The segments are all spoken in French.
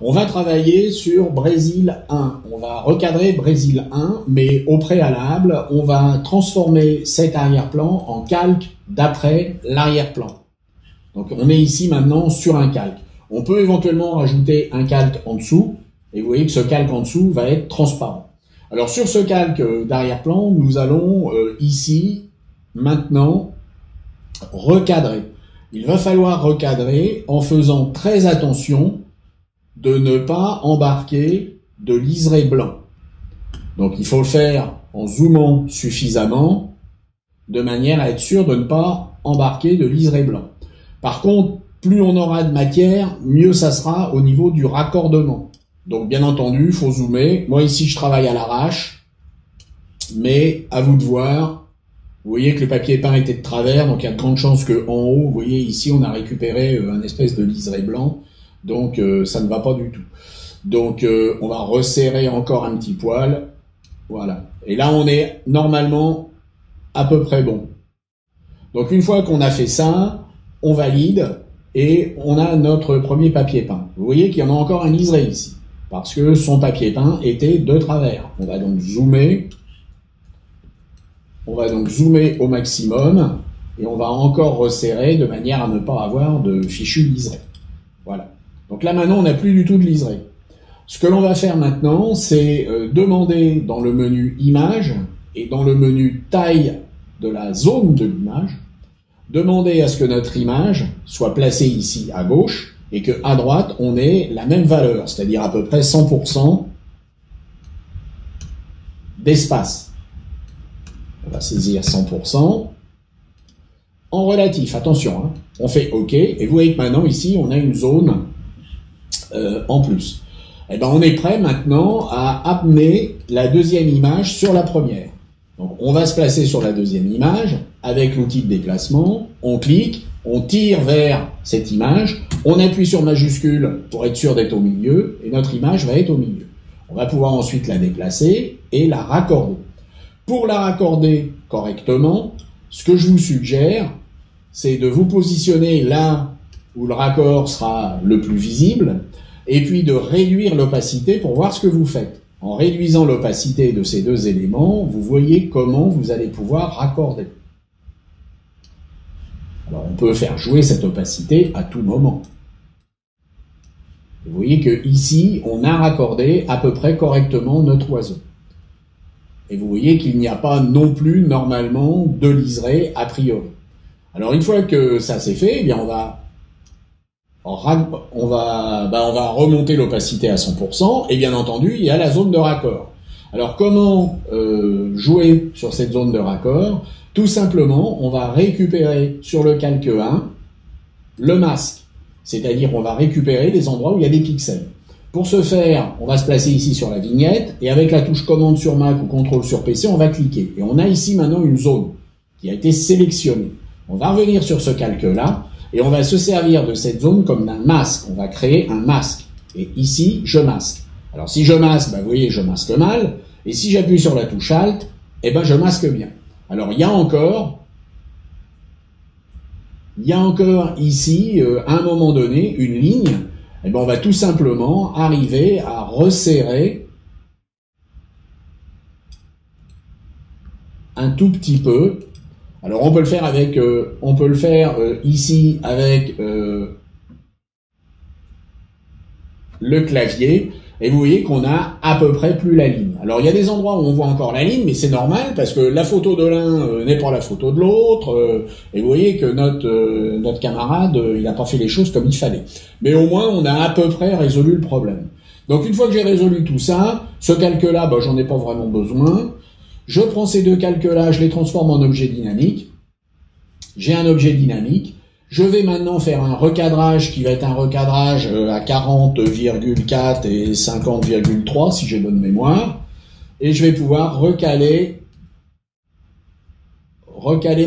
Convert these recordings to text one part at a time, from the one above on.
On va travailler sur Brésil 1. On va recadrer Brésil 1, mais au préalable, on va transformer cet arrière-plan en calque d'après l'arrière-plan. Donc on est ici maintenant sur un calque. On peut éventuellement rajouter un calque en dessous, et vous voyez que ce calque en dessous va être transparent. Alors sur ce calque d'arrière-plan, nous allons ici, maintenant, recadrer. Il va falloir recadrer en faisant très attention de ne pas embarquer de liseré blanc. Donc il faut le faire en zoomant suffisamment de manière à être sûr de ne pas embarquer de liseré blanc. Par contre, plus on aura de matière, mieux ça sera au niveau du raccordement. Donc bien entendu, il faut zoomer. Moi ici je travaille à l'arrache, mais à vous de voir. Vous voyez que le papier peint était de travers, donc il y a de grandes chances qu'en haut, vous voyez ici on a récupéré un espèce de liseré blanc. Donc ça ne va pas du tout. Donc on va resserrer encore un petit poil. Voilà. Et là on est normalement à peu près bon. Donc une fois qu'on a fait ça, on valide et on a notre premier papier peint. Vous voyez qu'il y en a encore un liseré ici, parce que son papier peint était de travers. On va donc zoomer. On va donc zoomer au maximum et on va encore resserrer de manière à ne pas avoir de fichu liseré. Voilà. Donc là maintenant on n'a plus du tout de liseré. Ce que l'on va faire maintenant, c'est demander dans le menu image et dans le menu taille de la zone de l'image, demander à ce que notre image soit placée ici à gauche et que à droite on ait la même valeur, c'est-à-dire à peu près 100% d'espace. On va saisir 100%. En relatif, attention, hein, on fait OK, et vous voyez que maintenant ici on a une zone en plus. Et ben on est prêt maintenant à amener la deuxième image sur la première. Donc on va se placer sur la deuxième image avec l'outil de déplacement, on clique, on tire vers cette image, on appuie sur majuscule pour être sûr d'être au milieu, et notre image va être au milieu. On va pouvoir ensuite la déplacer et la raccorder. Pour la raccorder correctement, ce que je vous suggère, c'est de vous positionner là où le raccord sera le plus visible, et puis de réduire l'opacité pour voir ce que vous faites. En réduisant l'opacité de ces deux éléments, vous voyez comment vous allez pouvoir raccorder. Alors on peut faire jouer cette opacité à tout moment. Vous voyez que ici, on a raccordé à peu près correctement notre oiseau. Et vous voyez qu'il n'y a pas non plus normalement de liseré a priori. Alors une fois que ça c'est fait, eh bien on va remonter l'opacité à 100%, et bien entendu il y a la zone de raccord. Alors comment jouer sur cette zone de raccord? Tout simplement, on va récupérer sur le calque 1 le masque, c'est-à-dire on va récupérer les endroits où il y a des pixels. Pour ce faire, on va se placer ici sur la vignette, et avec la touche commande sur Mac ou contrôle sur PC, on va cliquer. Et on a ici maintenant une zone qui a été sélectionnée. On va revenir sur ce calque-là, et on va se servir de cette zone comme d'un masque. On va créer un masque. Et ici, je masque. Alors si je masque, vous voyez, je masque mal, et si j'appuie sur la touche Alt, eh ben je masque bien. Alors il y a encore ici, à un moment donné, une ligne. Eh ben, on va tout simplement arriver à resserrer un tout petit peu. Alors on peut le faire avec, ici avec le clavier, et vous voyez qu'on a à peu près plus la ligne. Alors il y a des endroits où on voit encore la ligne, mais c'est normal parce que la photo de l'un n'est pas la photo de l'autre, et vous voyez que notre camarade, il n'a pas fait les choses comme il fallait. Mais au moins on a à peu près résolu le problème. Donc une fois que j'ai résolu tout ça, ce calque-là, j'en ai pas vraiment besoin. Je prends ces deux calques-là, je les transforme en objet dynamique. J'ai un objet dynamique. Je vais maintenant faire un recadrage qui va être un recadrage à 40,4 et 50,3 si j'ai bonne mémoire. Et je vais pouvoir recaler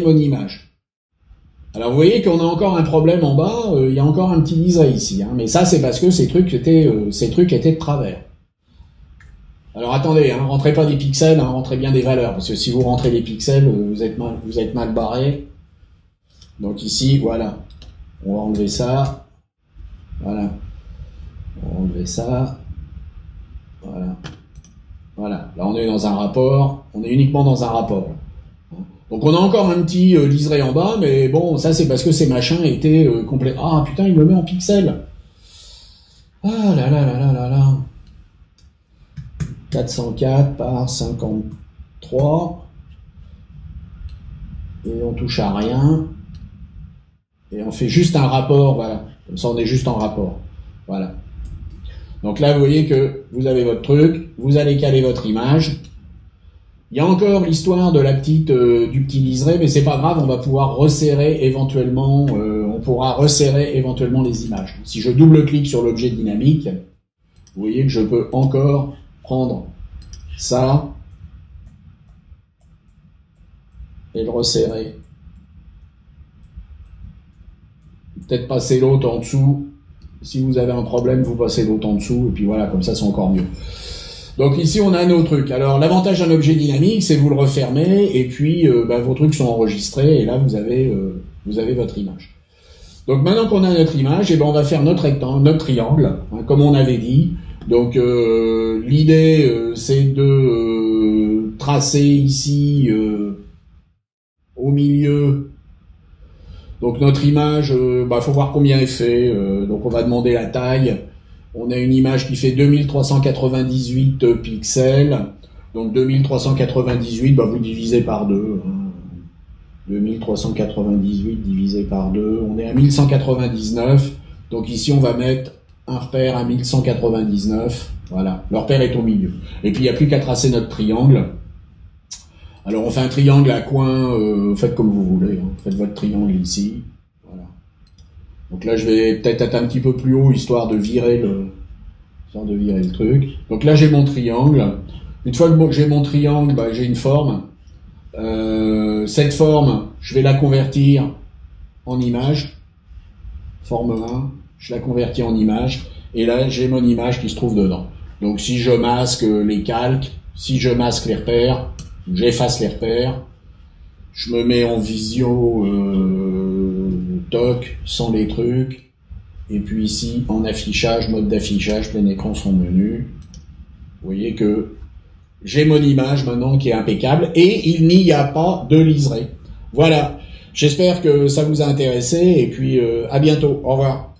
mon image. Alors vous voyez qu'on a encore un problème en bas, il y a encore un petit liseré ici. Mais ça c'est parce que ces trucs étaient de travers. Alors attendez, rentrez pas des pixels, rentrez bien des valeurs, parce que si vous rentrez des pixels, vous êtes mal barré. Donc ici, voilà, on va enlever ça, voilà, on va enlever fait ça. Voilà. Voilà. Là, on est dans un rapport. On est uniquement dans un rapport. Donc, on a encore un petit liseré en bas, mais bon, ça, c'est parce que ces machins étaient complets. Ah, putain, il me met en pixels. Ah là là là là là là. 404 par 53. Et on touche à rien. Et on fait juste un rapport, voilà. Comme ça, on est juste en rapport. Voilà. Donc là, vous voyez que vous avez votre truc, vous allez caler votre image. Il y a encore l'histoire de la petite, du petit liseré, mais c'est pas grave, on va pouvoir resserrer éventuellement, on pourra resserrer éventuellement les images. Si je double-clique sur l'objet dynamique, vous voyez que je peux encore prendre ça et le resserrer. Peut-être passer l'autre en dessous. Si vous avez un problème, vous passez l'autre en dessous, et puis voilà, comme ça c'est encore mieux. Donc ici on a nos trucs. Alors l'avantage d'un objet dynamique, c'est que vous le refermez, et puis vos trucs sont enregistrés, et là vous avez votre image. Donc maintenant qu'on a notre image, et on va faire notre rectangle, notre triangle, hein, comme on avait dit. Donc l'idée c'est de tracer ici au milieu. Donc notre image, faut voir combien elle fait. Donc on va demander la taille. On a une image qui fait 2398 pixels. Donc 2398, vous divisez par 2. Hein. 2398 divisé par 2. On est à 1199. Donc ici on va mettre un repère à 1199. Voilà, le repère est au milieu. Et puis il n'y a plus qu'à tracer notre triangle. Alors on fait un triangle à coin, faites comme vous voulez, hein. Faites votre triangle ici, voilà. Donc là je vais peut-être être un petit peu plus haut histoire de virer le truc. Donc là j'ai mon triangle. Une fois que j'ai mon triangle, j'ai une forme. Cette forme, je vais la convertir en image. Forme 1, je la convertis en image. Et là j'ai mon image qui se trouve dedans. Donc si je masque les calques, si je masque les repères, j'efface les repères, je me mets en visio toc, sans les trucs, et puis ici en affichage, mode d'affichage, plein écran son menu. Vous voyez que j'ai mon image maintenant qui est impeccable, et il n'y a pas de liseré. Voilà, j'espère que ça vous a intéressé, et puis à bientôt, au revoir.